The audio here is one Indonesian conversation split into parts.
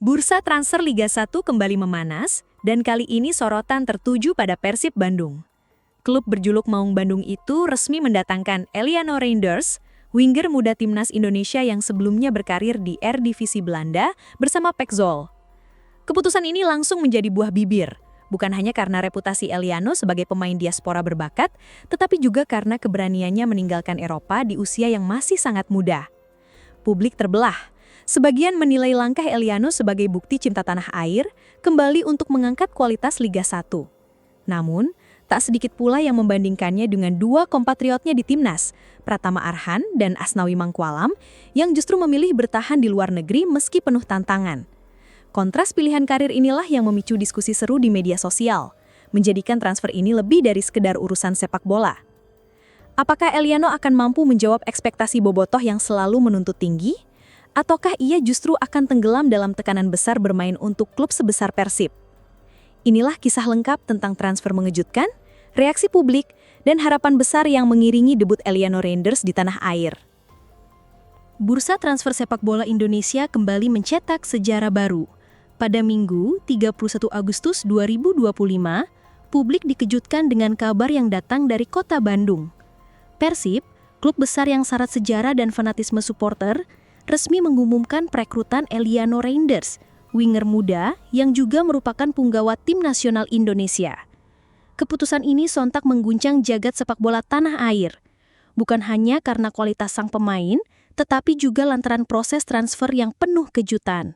Bursa transfer Liga 1 kembali memanas, dan kali ini sorotan tertuju pada Persib Bandung. Klub berjuluk Maung Bandung itu resmi mendatangkan Eliano Reinders, winger muda timnas Indonesia yang sebelumnya berkarir di Eredivisie Belanda bersama Pek Zwolle. Keputusan ini langsung menjadi buah bibir, bukan hanya karena reputasi Eliano sebagai pemain diaspora berbakat, tetapi juga karena keberaniannya meninggalkan Eropa di usia yang masih sangat muda. Publik terbelah. Sebagian menilai langkah Eliano sebagai bukti cinta tanah air, kembali untuk mengangkat kualitas Liga 1. Namun, tak sedikit pula yang membandingkannya dengan dua kompatriotnya di timnas, Pratama Arhan dan Asnawi Mangkualam, yang justru memilih bertahan di luar negeri meski penuh tantangan. Kontras pilihan karir inilah yang memicu diskusi seru di media sosial, menjadikan transfer ini lebih dari sekedar urusan sepak bola. Apakah Eliano akan mampu menjawab ekspektasi bobotoh yang selalu menuntut tinggi? Ataukah ia justru akan tenggelam dalam tekanan besar bermain untuk klub sebesar Persib? Inilah kisah lengkap tentang transfer mengejutkan, reaksi publik, dan harapan besar yang mengiringi debut Eliano Reinders di tanah air. Bursa transfer sepak bola Indonesia kembali mencetak sejarah baru. Pada Minggu, 31 Agustus 2025, publik dikejutkan dengan kabar yang datang dari kota Bandung. Persib, klub besar yang syarat sejarah dan fanatisme supporter, resmi mengumumkan perekrutan Eliano Reinders, winger muda yang juga merupakan punggawa tim nasional Indonesia. Keputusan ini sontak mengguncang jagat sepak bola tanah air, bukan hanya karena kualitas sang pemain, tetapi juga lantaran proses transfer yang penuh kejutan.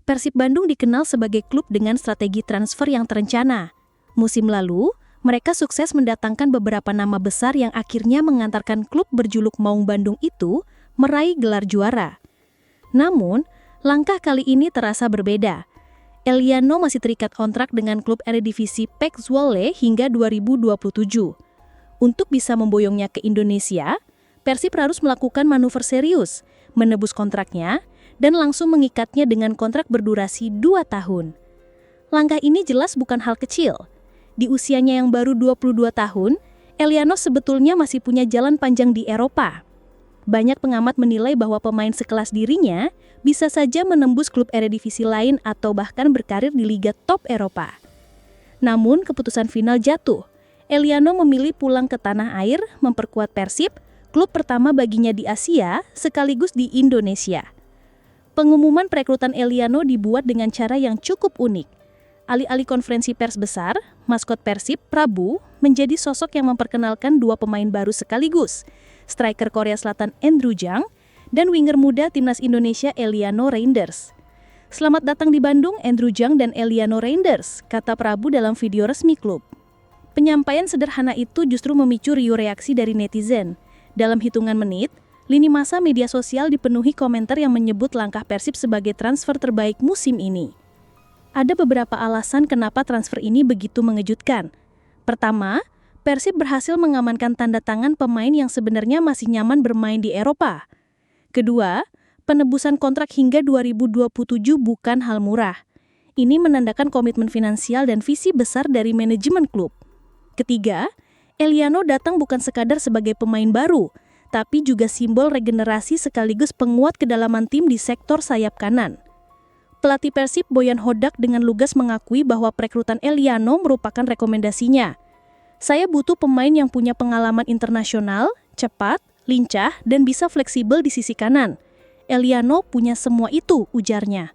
Persib Bandung dikenal sebagai klub dengan strategi transfer yang terencana. Musim lalu, mereka sukses mendatangkan beberapa nama besar yang akhirnya mengantarkan klub berjuluk Maung Bandung itu meraih gelar juara. Namun, langkah kali ini terasa berbeda. Eliano masih terikat kontrak dengan klub Eredivisie Pek Zwolle hingga 2027. Untuk bisa memboyongnya ke Indonesia, Persib harus melakukan manuver serius, menebus kontraknya, dan langsung mengikatnya dengan kontrak berdurasi 2 tahun. Langkah ini jelas bukan hal kecil. Di usianya yang baru 22 tahun, Eliano sebetulnya masih punya jalan panjang di Eropa. Banyak pengamat menilai bahwa pemain sekelas dirinya bisa saja menembus klub Eredivisie lain atau bahkan berkarir di liga top Eropa. Namun keputusan final jatuh. Eliano memilih pulang ke tanah air memperkuat Persib, klub pertama baginya di Asia sekaligus di Indonesia. Pengumuman perekrutan Eliano dibuat dengan cara yang cukup unik. Alih-alih konferensi pers besar, maskot Persib, Prabu, menjadi sosok yang memperkenalkan dua pemain baru sekaligus, striker Korea Selatan Andrew Jang, dan winger muda timnas Indonesia Eliano Reinders. Selamat datang di Bandung, Andrew Jang dan Eliano Reinders, kata Prabu dalam video resmi klub. Penyampaian sederhana itu justru memicu riuh reaksi dari netizen. Dalam hitungan menit, lini masa media sosial dipenuhi komentar yang menyebut langkah Persib sebagai transfer terbaik musim ini. Ada beberapa alasan kenapa transfer ini begitu mengejutkan. Pertama, Persib berhasil mengamankan tanda tangan pemain yang sebenarnya masih nyaman bermain di Eropa. Kedua, penebusan kontrak hingga 2027 bukan hal murah. Ini menandakan komitmen finansial dan visi besar dari manajemen klub. Ketiga, Eliano datang bukan sekadar sebagai pemain baru, tapi juga simbol regenerasi sekaligus penguat kedalaman tim di sektor sayap kanan. Pelatih Persib Boyan Hodak dengan lugas mengakui bahwa perekrutan Eliano merupakan rekomendasinya. Saya butuh pemain yang punya pengalaman internasional, cepat, lincah, dan bisa fleksibel di sisi kanan. Eliano punya semua itu, ujarnya.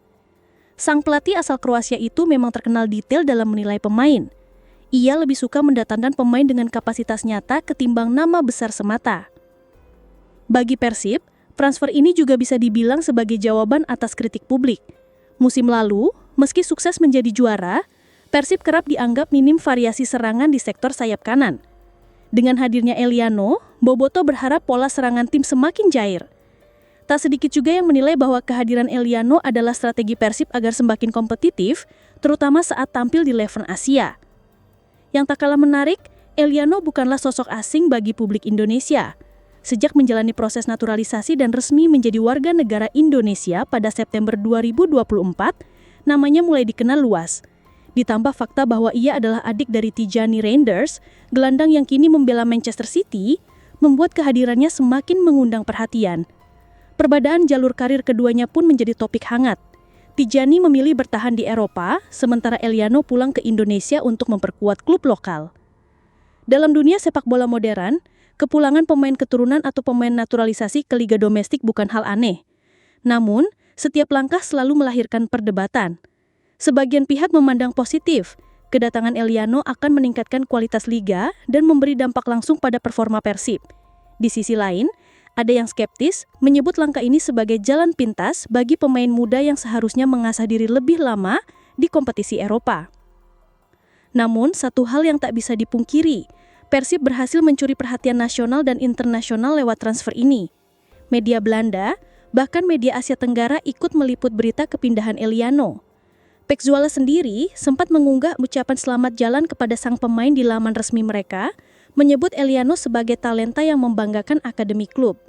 Sang pelatih asal Kroasia itu memang terkenal detail dalam menilai pemain. Ia lebih suka mendatangkan pemain dengan kapasitas nyata ketimbang nama besar semata. Bagi Persib, transfer ini juga bisa dibilang sebagai jawaban atas kritik publik. Musim lalu, meski sukses menjadi juara, Persib kerap dianggap minim variasi serangan di sektor sayap kanan. Dengan hadirnya Eliano, Boboto berharap pola serangan tim semakin cair. Tak sedikit juga yang menilai bahwa kehadiran Eliano adalah strategi Persib agar semakin kompetitif, terutama saat tampil di level Asia. Yang tak kalah menarik, Eliano bukanlah sosok asing bagi publik Indonesia. Sejak menjalani proses naturalisasi dan resmi menjadi warga negara Indonesia pada September 2024, namanya mulai dikenal luas. Ditambah fakta bahwa ia adalah adik dari Tijani Reinders, gelandang yang kini membela Manchester City, membuat kehadirannya semakin mengundang perhatian. Perbedaan jalur karir keduanya pun menjadi topik hangat. Tijani memilih bertahan di Eropa, sementara Eliano pulang ke Indonesia untuk memperkuat klub lokal. Dalam dunia sepak bola modern, kepulangan pemain keturunan atau pemain naturalisasi ke liga domestik bukan hal aneh. Namun, setiap langkah selalu melahirkan perdebatan. Sebagian pihak memandang positif, kedatangan Eliano akan meningkatkan kualitas liga dan memberi dampak langsung pada performa Persib. Di sisi lain, ada yang skeptis menyebut langkah ini sebagai jalan pintas bagi pemain muda yang seharusnya mengasah diri lebih lama di kompetisi Eropa. Namun, satu hal yang tak bisa dipungkiri, Persib berhasil mencuri perhatian nasional dan internasional lewat transfer ini. Media Belanda, bahkan media Asia Tenggara ikut meliput berita kepindahan Eliano. Pek Zwolle sendiri sempat mengunggah ucapan selamat jalan kepada sang pemain di laman resmi mereka, menyebut Eliano sebagai talenta yang membanggakan akademi klub.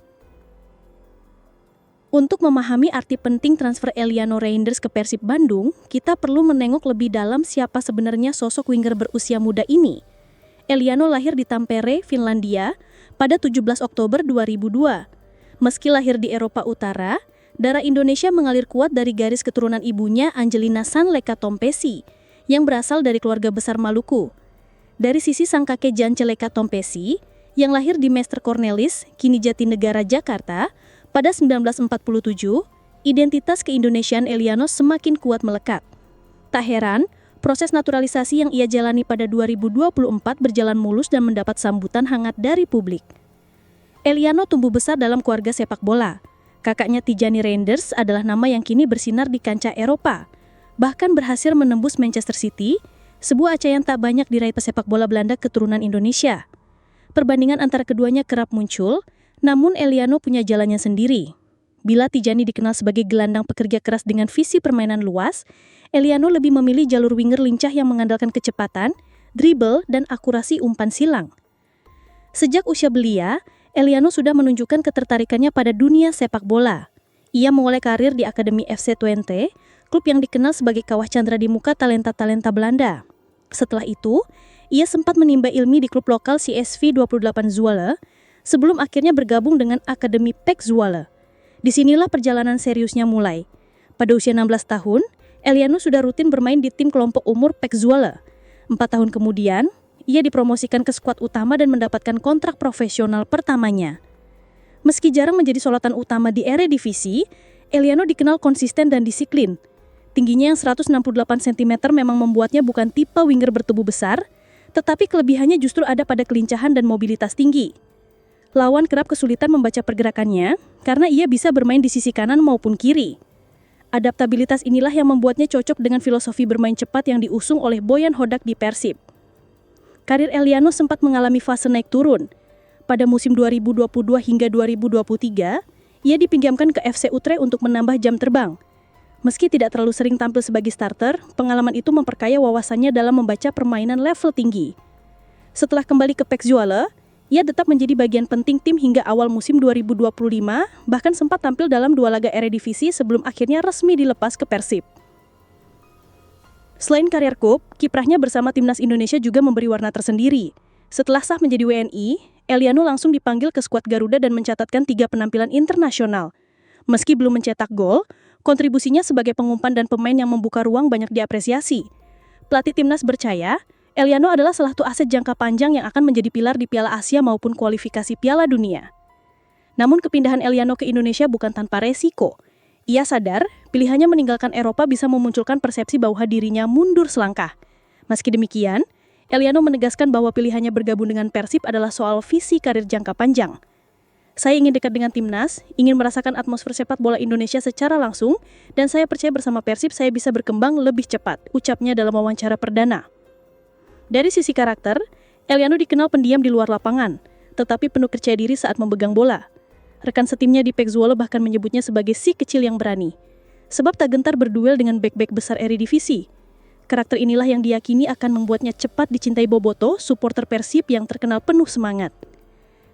Untuk memahami arti penting transfer Eliano Reinders ke Persib Bandung, kita perlu menengok lebih dalam siapa sebenarnya sosok winger berusia muda ini. Eliano lahir di Tampere, Finlandia, pada 17 Oktober 2002. Meski lahir di Eropa Utara, darah Indonesia mengalir kuat dari garis keturunan ibunya Angelina Sanleka Tompesi, yang berasal dari keluarga besar Maluku. Dari sisi sang kakek Jan Celeka Tompesi, yang lahir di Meester Cornelis, kini Jatinegara, Jakarta, pada 1947, identitas keindonesiaan Eliano semakin kuat melekat. Tak heran, proses naturalisasi yang ia jalani pada 2024 berjalan mulus dan mendapat sambutan hangat dari publik. Eliano tumbuh besar dalam keluarga sepak bola. Kakaknya Tijani Reinders adalah nama yang kini bersinar di kancah Eropa. Bahkan berhasil menembus Manchester City, sebuah capaian tak banyak diraih pesepak bola Belanda keturunan Indonesia. Perbandingan antara keduanya kerap muncul, namun Eliano punya jalannya sendiri. Bila Tijani dikenal sebagai gelandang pekerja keras dengan visi permainan luas, Eliano lebih memilih jalur winger lincah yang mengandalkan kecepatan, dribble, dan akurasi umpan silang. Sejak usia belia, Eliano sudah menunjukkan ketertarikannya pada dunia sepak bola. Ia memulai karir di Akademi FC Twente, klub yang dikenal sebagai kawah candra di muka talenta-talenta Belanda. Setelah itu, ia sempat menimba ilmu di klub lokal CSV 28 Zwolle, sebelum akhirnya bergabung dengan Akademi Pek Zwolle. Disinilah perjalanan seriusnya mulai. Pada usia 16 tahun, Eliano sudah rutin bermain di tim kelompok umur Pek Zwolle. 4 tahun kemudian, ia dipromosikan ke skuad utama dan mendapatkan kontrak profesional pertamanya. Meski jarang menjadi sorotan utama di Eredivisie, Eliano dikenal konsisten dan disiplin. Tingginya yang 168 cm memang membuatnya bukan tipe winger bertubuh besar, tetapi kelebihannya justru ada pada kelincahan dan mobilitas tinggi. Lawan kerap kesulitan membaca pergerakannya karena ia bisa bermain di sisi kanan maupun kiri. Adaptabilitas inilah yang membuatnya cocok dengan filosofi bermain cepat yang diusung oleh Boyan Hodak di Persib. Karir Eliano sempat mengalami fase naik turun. Pada musim 2022 hingga 2023, ia dipinjamkan ke FC Utrecht untuk menambah jam terbang. Meski tidak terlalu sering tampil sebagai starter, pengalaman itu memperkaya wawasannya dalam membaca permainan level tinggi. Setelah kembali ke Pek Zwolle, ia tetap menjadi bagian penting tim hingga awal musim 2025, bahkan sempat tampil dalam 2 laga Eredivisie sebelum akhirnya resmi dilepas ke Persib. Selain karier klub, kiprahnya bersama timnas Indonesia juga memberi warna tersendiri. Setelah sah menjadi WNI, Eliano langsung dipanggil ke skuad Garuda dan mencatatkan 3 penampilan internasional. Meski belum mencetak gol, kontribusinya sebagai pengumpan dan pemain yang membuka ruang banyak diapresiasi. Pelatih timnas percaya, Eliano adalah salah satu aset jangka panjang yang akan menjadi pilar di Piala Asia maupun kualifikasi Piala Dunia. Namun kepindahan Eliano ke Indonesia bukan tanpa resiko. Ia sadar, pilihannya meninggalkan Eropa bisa memunculkan persepsi bahwa dirinya mundur selangkah. Meski demikian, Eliano menegaskan bahwa pilihannya bergabung dengan Persib adalah soal visi karir jangka panjang. Saya ingin dekat dengan timnas, ingin merasakan atmosfer sepak bola Indonesia secara langsung, dan saya percaya bersama Persib saya bisa berkembang lebih cepat, ucapnya dalam wawancara perdana. Dari sisi karakter, Eliano dikenal pendiam di luar lapangan, tetapi penuh percaya diri saat memegang bola. Rekan setimnya di Pek Zwolle bahkan menyebutnya sebagai si kecil yang berani. Sebab tak gentar berduel dengan bek-bek besar Eredivisie. Karakter inilah yang diyakini akan membuatnya cepat dicintai Boboto, supporter Persib yang terkenal penuh semangat.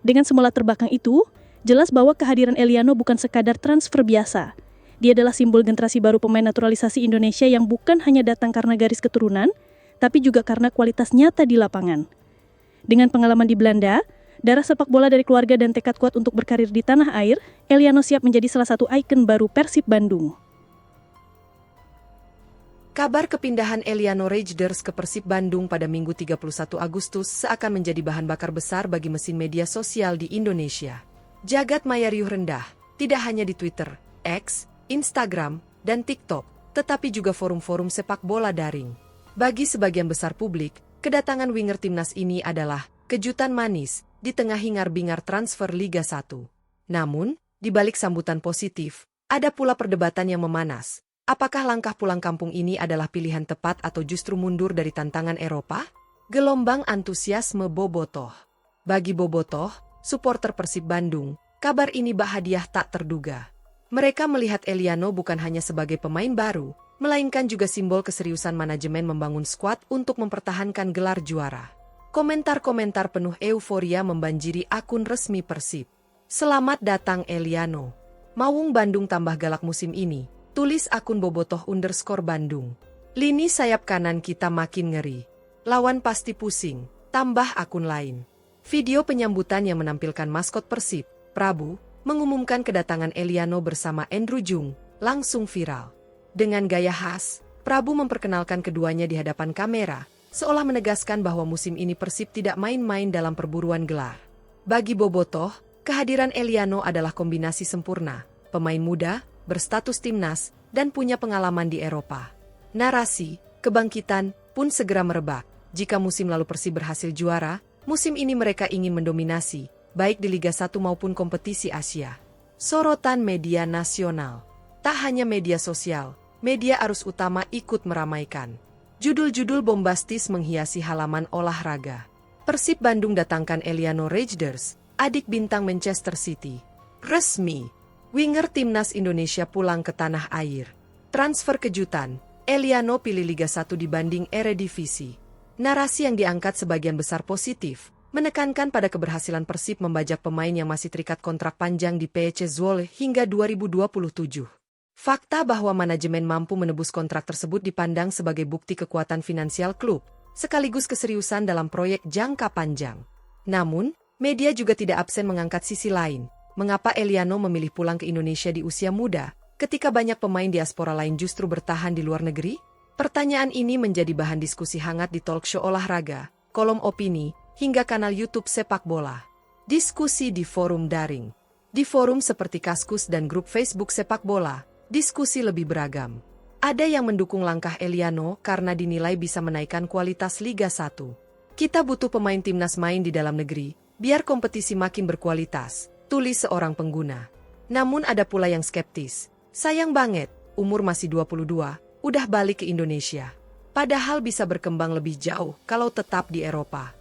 Dengan semula terbakang itu, jelas bahwa kehadiran Eliano bukan sekadar transfer biasa. Dia adalah simbol generasi baru pemain naturalisasi Indonesia yang bukan hanya datang karena garis keturunan, tapi juga karena kualitas nyata di lapangan. Dengan pengalaman di Belanda, darah sepak bola dari keluarga dan tekad kuat untuk berkarir di tanah air, Eliano siap menjadi salah satu ikon baru Persib Bandung. Kabar kepindahan Eliano Reinders ke Persib Bandung pada Minggu 31 Agustus seakan menjadi bahan bakar besar bagi mesin media sosial di Indonesia. Jagat maya riuh rendah, tidak hanya di Twitter, X, Instagram, dan TikTok, tetapi juga forum-forum sepak bola daring. Bagi sebagian besar publik, kedatangan winger timnas ini adalah kejutan manis di tengah hingar-bingar transfer Liga 1. Namun, di balik sambutan positif, ada pula perdebatan yang memanas. Apakah langkah pulang kampung ini adalah pilihan tepat atau justru mundur dari tantangan Eropa? Gelombang antusiasme Bobotoh. Bagi Bobotoh, supporter Persib Bandung, kabar ini hadiah tak terduga. Mereka melihat Eliano bukan hanya sebagai pemain baru, melainkan juga simbol keseriusan manajemen membangun skuad untuk mempertahankan gelar juara. Komentar-komentar penuh euforia membanjiri akun resmi Persib. Selamat datang Eliano. Mawung Bandung tambah galak musim ini. Tulis akun Bobotoh_Bandung. Lini sayap kanan kita makin ngeri. Lawan pasti pusing, tambah akun lain. Video penyambutan yang menampilkan maskot Persib, Prabu, mengumumkan kedatangan Eliano bersama Andrew Jung, langsung viral. Dengan gaya khas, Prabu memperkenalkan keduanya di hadapan kamera, seolah menegaskan bahwa musim ini Persib tidak main-main dalam perburuan gelar. Bagi Bobotoh, kehadiran Eliano adalah kombinasi sempurna, pemain muda, berstatus timnas, dan punya pengalaman di Eropa. Narasi, kebangkitan, pun segera merebak. Jika musim lalu Persib berhasil juara, musim ini mereka ingin mendominasi, baik di Liga 1 maupun kompetisi Asia. Sorotan media nasional. Tak hanya media sosial, media arus utama ikut meramaikan. Judul-judul bombastis menghiasi halaman olahraga. Persib Bandung datangkan Eliano Reinders, adik bintang Manchester City. Resmi. Winger timnas Indonesia pulang ke tanah air. Transfer kejutan, Eliano pilih Liga 1 dibanding Eredivisie. Narasi yang diangkat sebagian besar positif, menekankan pada keberhasilan Persib membajak pemain yang masih terikat kontrak panjang di PEC Zwolle hingga 2027. Fakta bahwa manajemen mampu menebus kontrak tersebut dipandang sebagai bukti kekuatan finansial klub, sekaligus keseriusan dalam proyek jangka panjang. Namun, media juga tidak absen mengangkat sisi lain. Mengapa Eliano memilih pulang ke Indonesia di usia muda, ketika banyak pemain diaspora lain justru bertahan di luar negeri? Pertanyaan ini menjadi bahan diskusi hangat di talkshow olahraga, kolom opini, hingga kanal YouTube sepak bola. Diskusi di forum daring. Di forum seperti Kaskus dan grup Facebook sepak bola, diskusi lebih beragam. Ada yang mendukung langkah Eliano karena dinilai bisa menaikkan kualitas Liga 1. Kita butuh pemain timnas main di dalam negeri, biar kompetisi makin berkualitas. Tulis seorang pengguna. Namun ada pula yang skeptis. Sayang banget, umur masih 22, udah balik ke Indonesia. Padahal bisa berkembang lebih jauh kalau tetap di Eropa.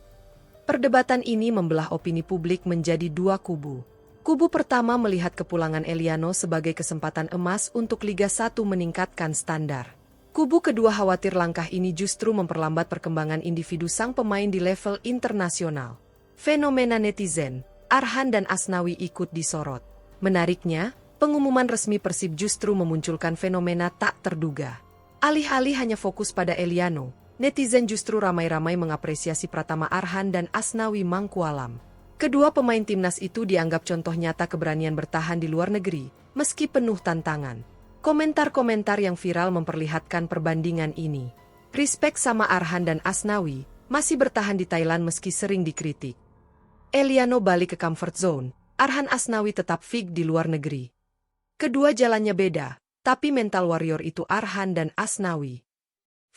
Perdebatan ini membelah opini publik menjadi dua kubu. Kubu pertama melihat kepulangan Eliano sebagai kesempatan emas untuk Liga 1 meningkatkan standar. Kubu kedua khawatir langkah ini justru memperlambat perkembangan individu sang pemain di level internasional. Fenomena netizen, Arhan dan Asnawi ikut disorot. Menariknya, pengumuman resmi Persib justru memunculkan fenomena tak terduga. Alih-alih hanya fokus pada Eliano, netizen justru ramai-ramai mengapresiasi Pratama Arhan dan Asnawi Mangkualam. Kedua pemain timnas itu dianggap contoh nyata keberanian bertahan di luar negeri, meski penuh tantangan. Komentar-komentar yang viral memperlihatkan perbandingan ini. Respect sama Arhan dan Asnawi, masih bertahan di Thailand meski sering dikritik. Eliano balik ke comfort zone, Arhan Asnawi tetap fix di luar negeri. Kedua jalannya beda, tapi mental warrior itu Arhan dan Asnawi.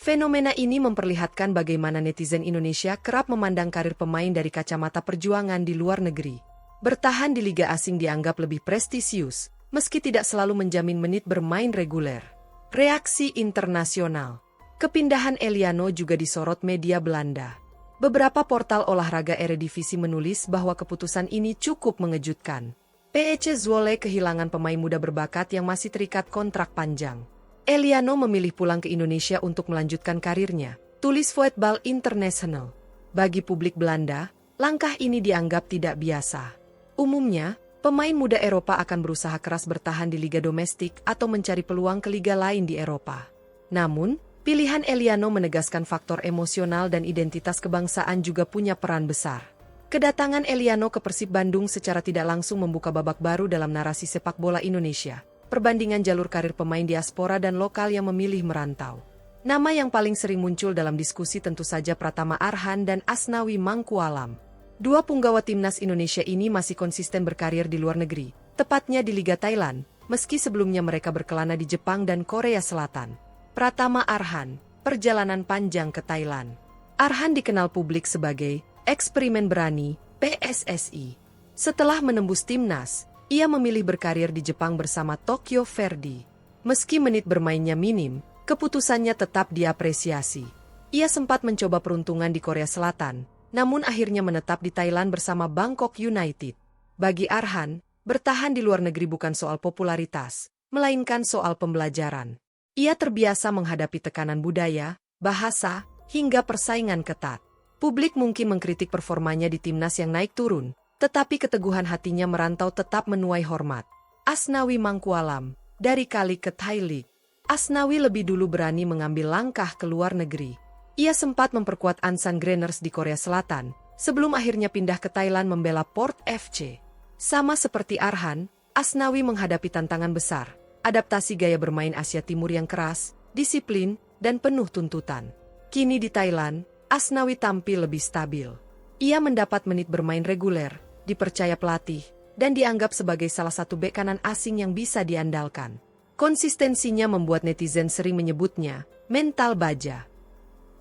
Fenomena ini memperlihatkan bagaimana netizen Indonesia kerap memandang karir pemain dari kacamata perjuangan di luar negeri. Bertahan di liga asing dianggap lebih prestisius, meski tidak selalu menjamin menit bermain reguler. Reaksi internasional. Kepindahan Eliano juga disorot media Belanda. Beberapa portal olahraga Eredivisie menulis bahwa keputusan ini cukup mengejutkan. PEC Zwolle kehilangan pemain muda berbakat yang masih terikat kontrak panjang. Eliano memilih pulang ke Indonesia untuk melanjutkan karirnya, tulis Voetbal International. Bagi publik Belanda, langkah ini dianggap tidak biasa. Umumnya, pemain muda Eropa akan berusaha keras bertahan di liga domestik atau mencari peluang ke liga lain di Eropa. Namun, pilihan Eliano menegaskan faktor emosional dan identitas kebangsaan juga punya peran besar. Kedatangan Eliano ke Persib Bandung secara tidak langsung membuka babak baru dalam narasi sepak bola Indonesia. Perbandingan jalur karir pemain diaspora dan lokal yang memilih merantau. Nama yang paling sering muncul dalam diskusi tentu saja Pratama Arhan dan Asnawi Mangkualam. Dua punggawa timnas Indonesia ini masih konsisten berkarir di luar negeri, tepatnya di Liga Thailand, meski sebelumnya mereka berkelana di Jepang dan Korea Selatan. Pratama Arhan, perjalanan panjang ke Thailand. Arhan dikenal publik sebagai eksperimen berani PSSI. Setelah menembus timnas, ia memilih berkarir di Jepang bersama Tokyo Verdy. Meski menit bermainnya minim, keputusannya tetap diapresiasi. Ia sempat mencoba peruntungan di Korea Selatan, namun akhirnya menetap di Thailand bersama Bangkok United. Bagi Arhan, bertahan di luar negeri bukan soal popularitas, melainkan soal pembelajaran. Ia terbiasa menghadapi tekanan budaya, bahasa, hingga persaingan ketat. Publik mungkin mengkritik performanya di timnas yang naik turun, tetapi keteguhan hatinya merantau tetap menuai hormat. Asnawi Mangkualam, dari Kali ke Thai League. Asnawi lebih dulu berani mengambil langkah ke luar negeri. Ia sempat memperkuat Ansan Greeners di Korea Selatan, sebelum akhirnya pindah ke Thailand membela Port FC. Sama seperti Arhan, Asnawi menghadapi tantangan besar, adaptasi gaya bermain Asia Timur yang keras, disiplin, dan penuh tuntutan. Kini di Thailand, Asnawi tampil lebih stabil. Ia mendapat menit bermain reguler, dipercaya pelatih, dan dianggap sebagai salah satu bek kanan asing yang bisa diandalkan. Konsistensinya membuat netizen sering menyebutnya mental baja.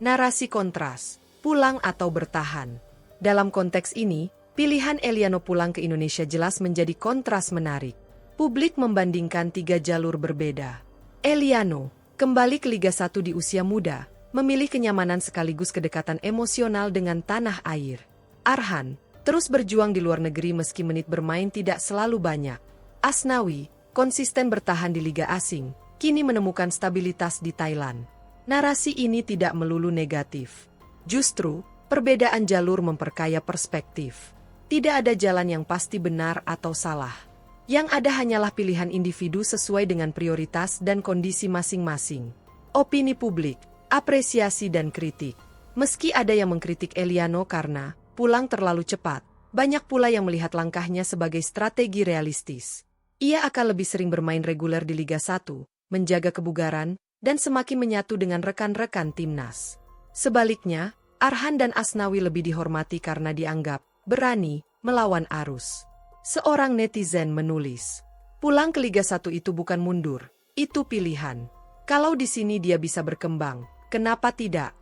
Narasi kontras, pulang atau bertahan. Dalam konteks ini, pilihan Eliano pulang ke Indonesia jelas menjadi kontras menarik. Publik membandingkan 3 jalur berbeda. Eliano, kembali ke Liga 1 di usia muda, memilih kenyamanan sekaligus kedekatan emosional dengan tanah air. Arhan, terus berjuang di luar negeri meski menit bermain tidak selalu banyak. Asnawi, konsisten bertahan di liga asing, kini menemukan stabilitas di Thailand. Narasi ini tidak melulu negatif. Justru, perbedaan jalur memperkaya perspektif. Tidak ada jalan yang pasti benar atau salah. Yang ada hanyalah pilihan individu sesuai dengan prioritas dan kondisi masing-masing. Opini publik, apresiasi dan kritik. Meski ada yang mengkritik Eliano karena pulang terlalu cepat, banyak pula yang melihat langkahnya sebagai strategi realistis. Ia akan lebih sering bermain reguler di Liga 1, menjaga kebugaran, dan semakin menyatu dengan rekan-rekan timnas. Sebaliknya, Arhan dan Asnawi lebih dihormati karena dianggap berani melawan arus. Seorang netizen menulis, pulang ke Liga 1 itu bukan mundur, itu pilihan. Kalau di sini dia bisa berkembang, kenapa tidak?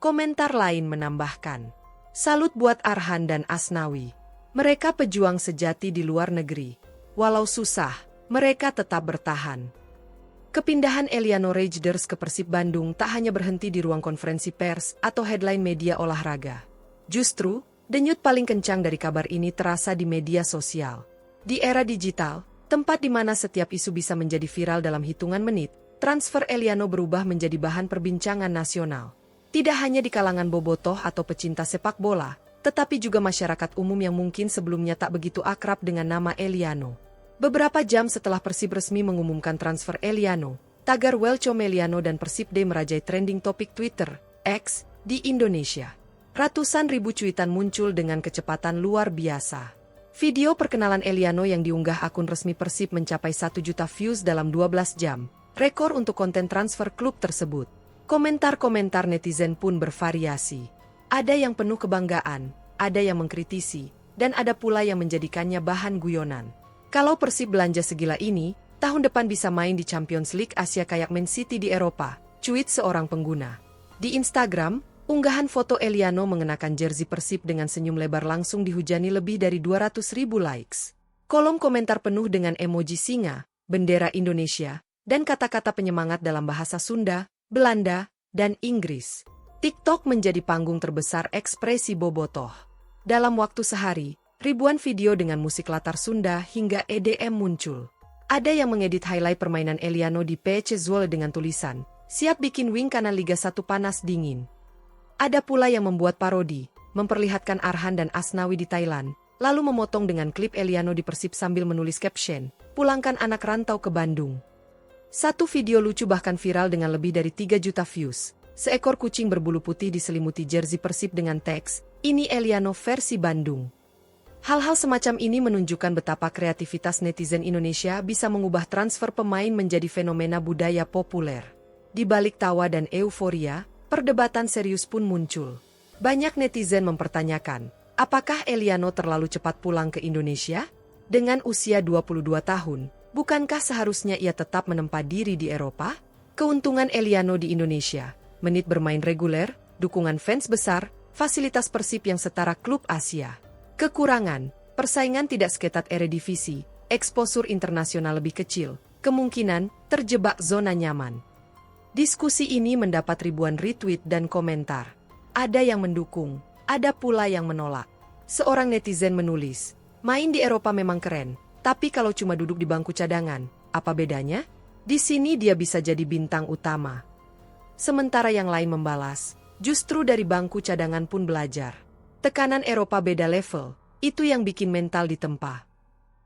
Komentar lain menambahkan, salut buat Arhan dan Asnawi. Mereka pejuang sejati di luar negeri. Walau susah, mereka tetap bertahan. Kepindahan Eliano Raiders ke Persib Bandung tak hanya berhenti di ruang konferensi pers atau headline media olahraga. Justru, denyut paling kencang dari kabar ini terasa di media sosial. Di era digital, tempat di mana setiap isu bisa menjadi viral dalam hitungan menit, transfer Eliano berubah menjadi bahan perbincangan nasional. Tidak hanya di kalangan bobotoh atau pecinta sepak bola, tetapi juga masyarakat umum yang mungkin sebelumnya tak begitu akrab dengan nama Eliano. Beberapa jam setelah Persib resmi mengumumkan transfer Eliano, tagar Welcome Eliano dan Persib Day merajai trending topik Twitter, X, di Indonesia. Ratusan ribu cuitan muncul dengan kecepatan luar biasa. Video perkenalan Eliano yang diunggah akun resmi Persib mencapai 1 juta views dalam 12 jam, rekor untuk konten transfer klub tersebut. Komentar-komentar netizen pun bervariasi. Ada yang penuh kebanggaan, ada yang mengkritisi, dan ada pula yang menjadikannya bahan guyonan. Kalau Persib belanja segila ini, tahun depan bisa main di Champions League Asia kayak Man City di Eropa, cuit seorang pengguna. Di Instagram, unggahan foto Eliano mengenakan jersey Persib dengan senyum lebar langsung dihujani lebih dari 200.000 likes. Kolom komentar penuh dengan emoji singa, bendera Indonesia, dan kata-kata penyemangat dalam bahasa Sunda, Belanda, dan Inggris. TikTok menjadi panggung terbesar ekspresi bobotoh. Dalam waktu sehari, ribuan video dengan musik latar Sunda hingga EDM muncul. Ada yang mengedit highlight permainan Eliano di PC Zwolle dengan tulisan, siap bikin wing kanan Liga 1 panas dingin. Ada pula yang membuat parodi, memperlihatkan Arhan dan Asnawi di Thailand, lalu memotong dengan klip Eliano di Persib sambil menulis caption, pulangkan anak rantau ke Bandung. Satu video lucu bahkan viral dengan lebih dari 3 juta views. Seekor kucing berbulu putih diselimuti jersey Persib dengan teks, ini Eliano versi Bandung. Hal-hal semacam ini menunjukkan betapa kreativitas netizen Indonesia bisa mengubah transfer pemain menjadi fenomena budaya populer. Di balik tawa dan euforia, perdebatan serius pun muncul. Banyak netizen mempertanyakan, apakah Eliano terlalu cepat pulang ke Indonesia? Dengan usia 22 tahun, bukankah seharusnya ia tetap menempa diri di Eropa? Keuntungan Eliano di Indonesia, menit bermain reguler, dukungan fans besar, fasilitas Persib yang setara klub Asia. Kekurangan, persaingan tidak seketat Eredivisie, eksposur internasional lebih kecil, kemungkinan terjebak zona nyaman. Diskusi ini mendapat ribuan retweet dan komentar. Ada yang mendukung, ada pula yang menolak. Seorang netizen menulis, main di Eropa memang keren, tapi kalau cuma duduk di bangku cadangan, apa bedanya? Di sini dia bisa jadi bintang utama. Sementara yang lain membalas, justru dari bangku cadangan pun belajar. Tekanan Eropa beda level, itu yang bikin mental ditempa.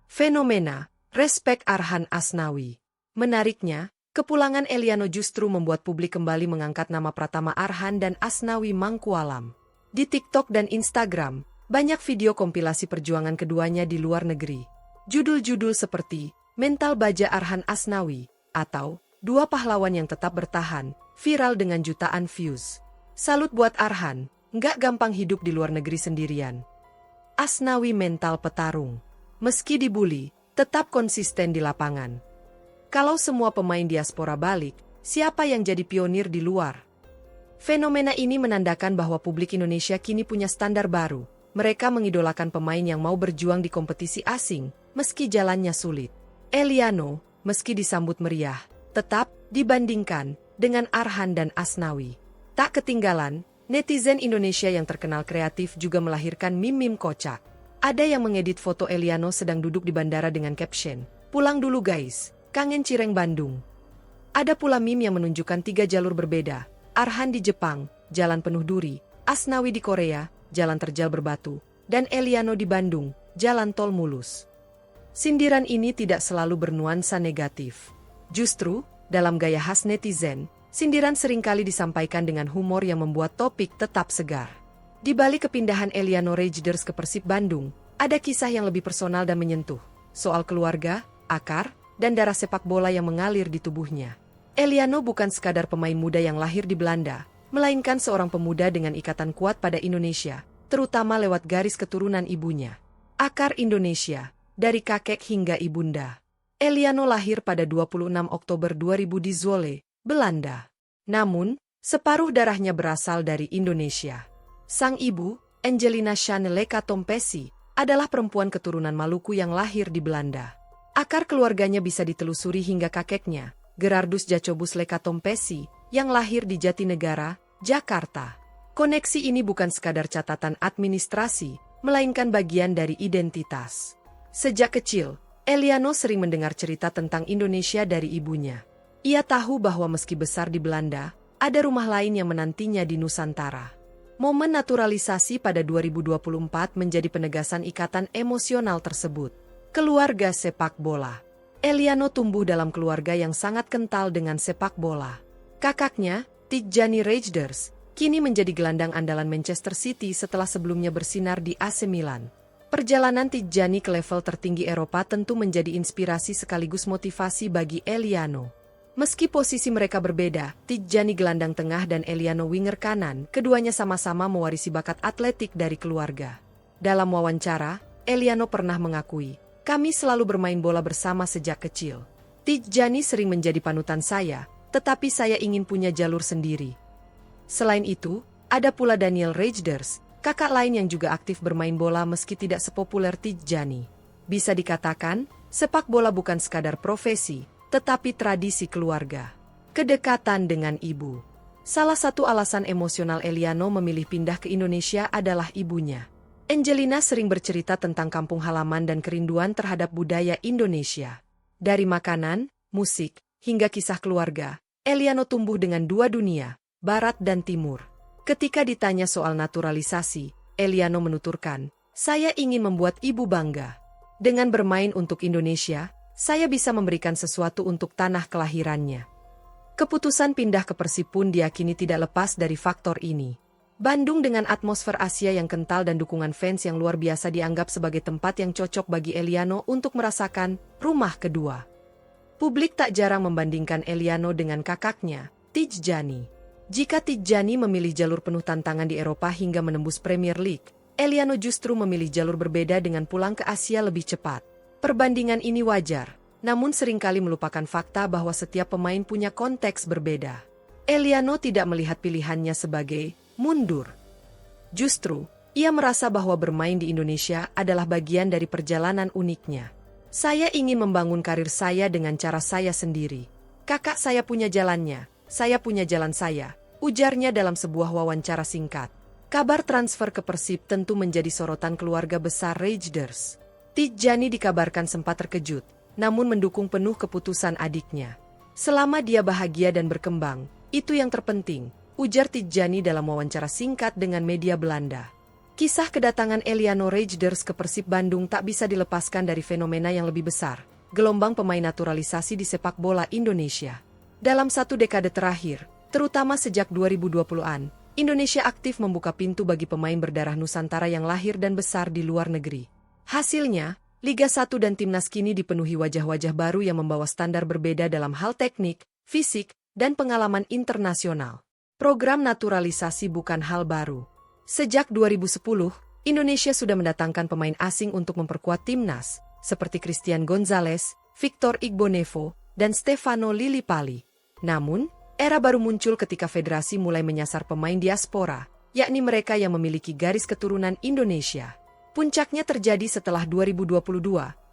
Fenomena, respek Arhan Asnawi. Menariknya, kepulangan Eliano justru membuat publik kembali mengangkat nama Pratama Arhan dan Asnawi Mangkualam. Di TikTok dan Instagram, banyak video kompilasi perjuangan keduanya di luar negeri. Judul-judul seperti Mental Baja Arhan Asnawi atau Dua Pahlawan yang Tetap Bertahan viral dengan jutaan views. Salut buat Arhan, nggak gampang hidup di luar negeri sendirian. Asnawi mental petarung. Meski dibully, tetap konsisten di lapangan. Kalau semua pemain diaspora balik, siapa yang jadi pionir di luar? Fenomena ini menandakan bahwa publik Indonesia kini punya standar baru. Mereka mengidolakan pemain yang mau berjuang di kompetisi asing, meski jalannya sulit. Eliano, meski disambut meriah, tetap dibandingkan dengan Arhan dan Asnawi. Tak ketinggalan, netizen Indonesia yang terkenal kreatif juga melahirkan meme-meme kocak. Ada yang mengedit foto Eliano sedang duduk di bandara dengan caption, "Pulang dulu guys, kangen Cireng Bandung." Ada pula meme yang menunjukkan 3 jalur berbeda. Arhan di Jepang, jalan penuh duri, Asnawi di Korea, jalan terjal berbatu, dan Eliano di Bandung, jalan tol mulus. Sindiran ini tidak selalu bernuansa negatif. Justru, dalam gaya khas netizen, sindiran seringkali disampaikan dengan humor yang membuat topik tetap segar. Di balik kepindahan Eliano Rejders ke Persib Bandung, ada kisah yang lebih personal dan menyentuh, soal keluarga, akar, dan darah sepak bola yang mengalir di tubuhnya. Eliano bukan sekadar pemain muda yang lahir di Belanda, melainkan seorang pemuda dengan ikatan kuat pada Indonesia, terutama lewat garis keturunan ibunya. Akar Indonesia, dari kakek hingga ibunda. Eliano lahir pada 26 Oktober 2000 di Zwolle, Belanda. Namun, separuh darahnya berasal dari Indonesia. Sang ibu, Angelina Chaneleka Tompesi, adalah perempuan keturunan Maluku yang lahir di Belanda. Akar keluarganya bisa ditelusuri hingga kakeknya, Gerardus Jacobus Leka Tompesi, yang lahir di Jatinegara, Jakarta. Koneksi ini bukan sekadar catatan administrasi, melainkan bagian dari identitas. Sejak kecil, Eliano sering mendengar cerita tentang Indonesia dari ibunya. Ia tahu bahwa meski besar di Belanda, ada rumah lain yang menantinya di Nusantara. Momen naturalisasi pada 2024 menjadi penegasan ikatan emosional tersebut. Keluarga sepak bola. Eliano tumbuh dalam keluarga yang sangat kental dengan sepak bola. Kakaknya, Tijjani Rejders, kini menjadi gelandang andalan Manchester City setelah sebelumnya bersinar di AC Milan. Perjalanan Tijjani ke level tertinggi Eropa tentu menjadi inspirasi sekaligus motivasi bagi Eliano. Meski posisi mereka berbeda, Tijjani gelandang tengah dan Eliano winger kanan, keduanya sama-sama mewarisi bakat atletik dari keluarga. Dalam wawancara, Eliano pernah mengakui, "Kami selalu bermain bola bersama sejak kecil. Tijjani sering menjadi panutan saya, tetapi saya ingin punya jalur sendiri." Selain itu, ada pula Daniel Rejders, kakak lain yang juga aktif bermain bola meski tidak sepopuler Tijjani. Bisa dikatakan, sepak bola bukan sekadar profesi, tetapi tradisi keluarga. Kedekatan dengan ibu. Salah satu alasan emosional Eliano memilih pindah ke Indonesia adalah ibunya. Angelina sering bercerita tentang kampung halaman dan kerinduan terhadap budaya Indonesia. Dari makanan, musik, hingga kisah keluarga, Eliano tumbuh dengan dua dunia, Barat dan Timur. Ketika ditanya soal naturalisasi, Eliano menuturkan, "Saya ingin membuat ibu bangga. Dengan bermain untuk Indonesia, saya bisa memberikan sesuatu untuk tanah kelahirannya." Keputusan pindah ke Persib pun diyakini tidak lepas dari faktor ini. Bandung dengan atmosfer Asia yang kental dan dukungan fans yang luar biasa dianggap sebagai tempat yang cocok bagi Eliano untuk merasakan rumah kedua. Publik tak jarang membandingkan Eliano dengan kakaknya, Tidjani. Jika Tidjani memilih jalur penuh tantangan di Eropa hingga menembus Premier League, Eliano justru memilih jalur berbeda dengan pulang ke Asia lebih cepat. Perbandingan ini wajar, namun seringkali melupakan fakta bahwa setiap pemain punya konteks berbeda. Eliano tidak melihat pilihannya sebagai mundur. Justru, ia merasa bahwa bermain di Indonesia adalah bagian dari perjalanan uniknya. Saya ingin membangun karir saya dengan cara saya sendiri. Kakak saya punya jalannya, saya punya jalan saya, ujarnya dalam sebuah wawancara singkat. Kabar transfer ke Persib tentu menjadi sorotan keluarga besar Raiders. Tidjani dikabarkan sempat terkejut, namun mendukung penuh keputusan adiknya. Selama dia bahagia dan berkembang, itu yang terpenting, ujar Tidjani dalam wawancara singkat dengan media Belanda. Kisah kedatangan Eliano Raiders ke Persib Bandung tak bisa dilepaskan dari fenomena yang lebih besar, gelombang pemain naturalisasi di sepak bola Indonesia. Dalam satu dekade terakhir, terutama sejak 2020-an, Indonesia aktif membuka pintu bagi pemain berdarah Nusantara yang lahir dan besar di luar negeri. Hasilnya, Liga 1 dan Timnas kini dipenuhi wajah-wajah baru yang membawa standar berbeda dalam hal teknik, fisik, dan pengalaman internasional. Program naturalisasi bukan hal baru. Sejak 2010, Indonesia sudah mendatangkan pemain asing untuk memperkuat Timnas, seperti Christian Gonzalez, Victor Igbonevo, dan Stefano Lillipali. Namun, era baru muncul ketika federasi mulai menyasar pemain diaspora, yakni mereka yang memiliki garis keturunan Indonesia. Puncaknya terjadi setelah 2022,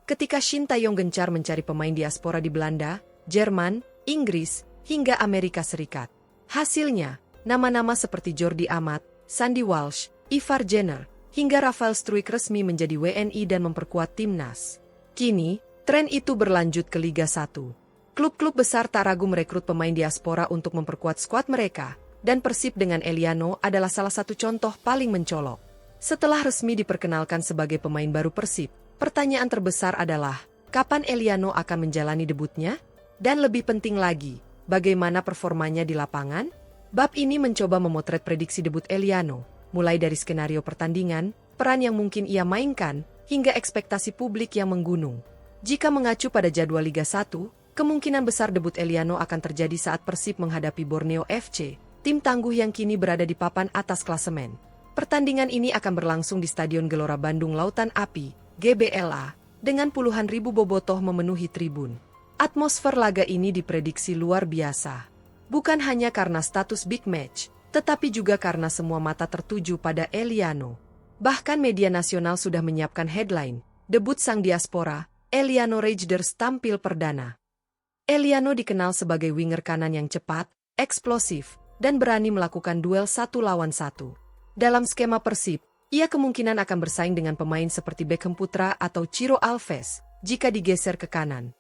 ketika Shin Taeyong gencar mencari pemain diaspora di Belanda, Jerman, Inggris, hingga Amerika Serikat. Hasilnya, nama-nama seperti Jordi Amat, Sandy Walsh, Ivar Jenner, hingga Rafael Struijk resmi menjadi WNI dan memperkuat Timnas. Kini, tren itu berlanjut ke Liga 1. Klub-klub besar tak ragu merekrut pemain diaspora untuk memperkuat skuad mereka, dan Persib dengan Eliano adalah salah satu contoh paling mencolok. Setelah resmi diperkenalkan sebagai pemain baru Persib, pertanyaan terbesar adalah, kapan Eliano akan menjalani debutnya? Dan lebih penting lagi, bagaimana performanya di lapangan? Bab ini mencoba memotret prediksi debut Eliano, mulai dari skenario pertandingan, peran yang mungkin ia mainkan, hingga ekspektasi publik yang menggunung. Jika mengacu pada jadwal Liga 1, kemungkinan besar debut Eliano akan terjadi saat Persib menghadapi Borneo FC, tim tangguh yang kini berada di papan atas klasemen. Pertandingan ini akan berlangsung di Stadion Gelora Bandung Lautan Api, GBLA, dengan puluhan ribu bobotoh memenuhi tribun. Atmosfer laga ini diprediksi luar biasa. Bukan hanya karena status big match, tetapi juga karena semua mata tertuju pada Eliano. Bahkan media nasional sudah menyiapkan headline, debut sang diaspora, Eliano Raiders tampil perdana. Eliano dikenal sebagai winger kanan yang cepat, eksplosif, dan berani melakukan duel 1 lawan 1. Dalam skema Persib, ia kemungkinan akan bersaing dengan pemain seperti Beckham Putra atau Ciro Alves, jika digeser ke kanan.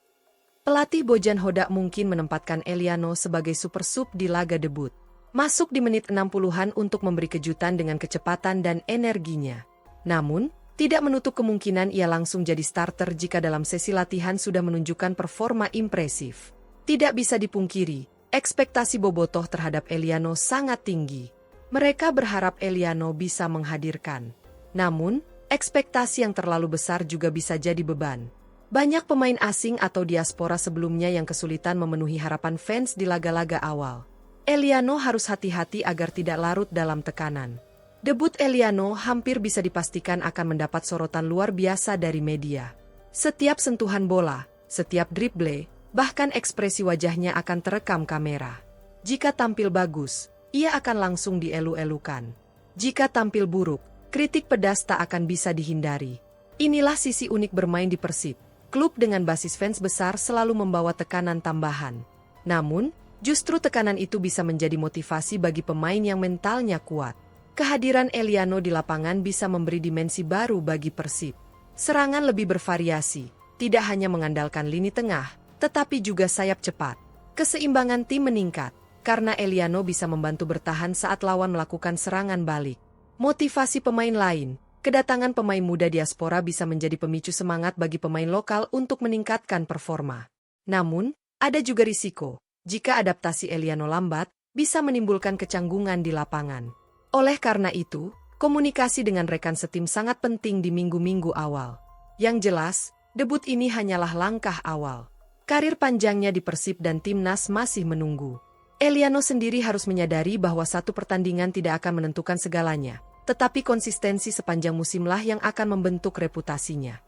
Pelatih Bojan Hodak mungkin menempatkan Eliano sebagai super sub di laga debut. Masuk di menit 60-an untuk memberi kejutan dengan kecepatan dan energinya. Namun, tidak menutup kemungkinan ia langsung jadi starter jika dalam sesi latihan sudah menunjukkan performa impresif. Tidak bisa dipungkiri, ekspektasi bobotoh terhadap Eliano sangat tinggi. Mereka berharap Eliano bisa menghadirkan. Namun, ekspektasi yang terlalu besar juga bisa jadi beban. Banyak pemain asing atau diaspora sebelumnya yang kesulitan memenuhi harapan fans di laga-laga awal. Eliano harus hati-hati agar tidak larut dalam tekanan. Debut Eliano hampir bisa dipastikan akan mendapat sorotan luar biasa dari media. Setiap sentuhan bola, setiap dribble, bahkan ekspresi wajahnya akan terekam kamera. Jika tampil bagus, ia akan langsung dielu-elukan. Jika tampil buruk, kritik pedas tak akan bisa dihindari. Inilah sisi unik bermain di Persib. Klub dengan basis fans besar selalu membawa tekanan tambahan. Namun, justru tekanan itu bisa menjadi motivasi bagi pemain yang mentalnya kuat. Kehadiran Eliano di lapangan bisa memberi dimensi baru bagi Persib. Serangan lebih bervariasi, tidak hanya mengandalkan lini tengah, tetapi juga sayap cepat. Keseimbangan tim meningkat, karena Eliano bisa membantu bertahan saat lawan melakukan serangan balik. Motivasi pemain lain. Kedatangan pemain muda diaspora bisa menjadi pemicu semangat bagi pemain lokal untuk meningkatkan performa. Namun, ada juga risiko. Jika adaptasi Eliano lambat, bisa menimbulkan kecanggungan di lapangan. Oleh karena itu, komunikasi dengan rekan setim sangat penting di minggu-minggu awal. Yang jelas, debut ini hanyalah langkah awal. Karir panjangnya di Persib dan Timnas masih menunggu. Eliano sendiri harus menyadari bahwa satu pertandingan tidak akan menentukan segalanya, tetapi konsistensi sepanjang musimlah yang akan membentuk reputasinya.